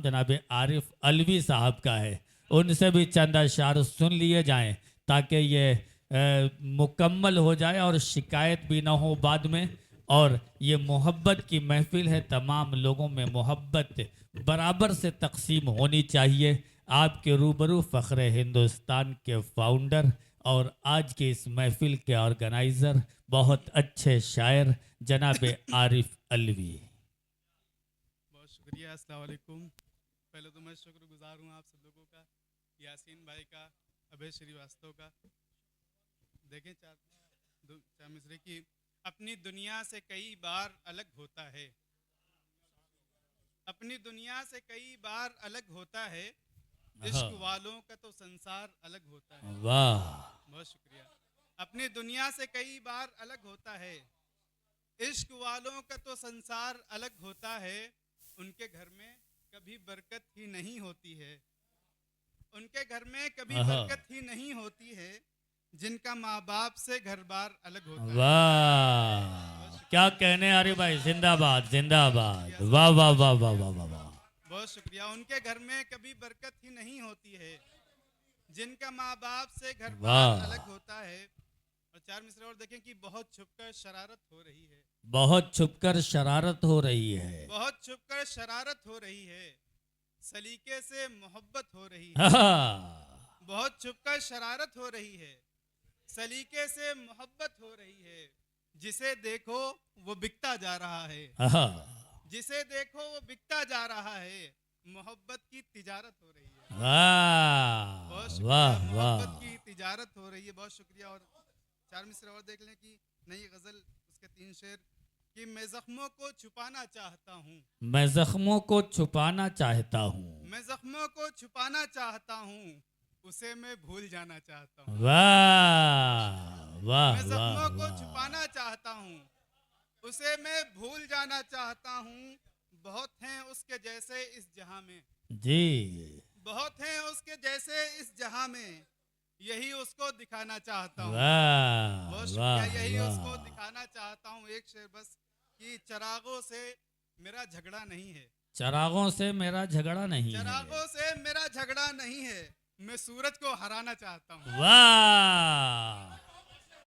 जनाब आरिफ अलवी साहब का है, उनसे भी चंद अशार सुन लिए जाएं ताकि ये मुकम्मल हो जाए और शिकायत भी ना हो बाद में। और ये मोहब्बत की महफिल है, तमाम लोगों में मोहब्बत बराबर से तकसीम होनी चाहिए। आपके रूबरू फ़ख्र हिंदुस्तान के फाउंडर और आज के इस महफिल के ऑर्गेनाइज़र, बहुत अच्छे शायर जनाब आरिफ अलवी। बहुत शुक्रिया। अस्सलाम वालेकुम। पहले तो मैं शुक्रगुजार हूँ आप सब लोगों का, यासीन भाई का, अभय श्रीवास्तव का। देखें चार मिसरे की अपनी दुनिया से कई बार अलग होता है, अपनी दुनिया से कई बार अलग होता है, इश्क वालों का तो संसार अलग होता है। वाह, बहुत शुक्रिया। अपनी दुनिया से कई बार अलग होता है, इश्क वालों का तो संसार अलग होता है। उनके घर में कभी बरकत ही नहीं होती है, उनके घर में कभी बरकत ही नहीं होती है, जिनका माँ बाप से घर बार अलग होता है। वाह, क्या कहने आरिफ भाई, जिंदाबाद जिंदाबाद, वाह वाह वाह वाह वाह वाह वाह। बहुत शुक्रिया। उनके घर में कभी बरकत ही नहीं होती है, जिनका माँ बाप से घर बार अलग होता है। और चार मिसरे और देखें कि बहुत छुपकर शरारत हो रही है, बहुत छुपकर शरारत हो रही है, बहुत छुपकर शरारत हो रही है, सलीके से मोहब्बत हो रही है। बहुत छुपकर शरारत हो रही है, सलीके से मोहब्बत हो रही है। जिसे देखो वो बिकता जा रहा है, जिसे देखो वो बिकता जा रहा है, मोहब्बत की तिजारत हो रही है। बहुत शुक्रिया। मोहब्बत की तिजारत हो रही है। बहुत शुक्रिया। और चार मिसरे और देख लें कि नई गजल, उसके 3 शेर कि मैं जख्मों को छुपाना चाहता हूँ, मैं जख्मों को छुपाना चाहता हूँ, मैं जख्मों को छुपाना चाहता हूँ, उसे मैं भूल जाना चाहता हूँ। वाह वाह, मैं जख्मों को वाह, छुपाना चाहता हूँ, उसे मैं भूल जाना चाहता हूँ। बहुत हैं उसके जैसे इस जहां में जी, बहुत हैं उसके जैसे इस जहां में, यही उसको दिखाना चाहता हूँ। वाह बहुत शुक्रिया। वाह यही उसको वाह। दिखाना चाहता हूँ। एक शेर बस कि चरागों से मेरा झगड़ा नहीं है, चरागों से मेरा झगड़ा नहीं है, चरागों से मेरा झगड़ा नहीं है, मैं सूरज को हराना चाहता हूँ। वाह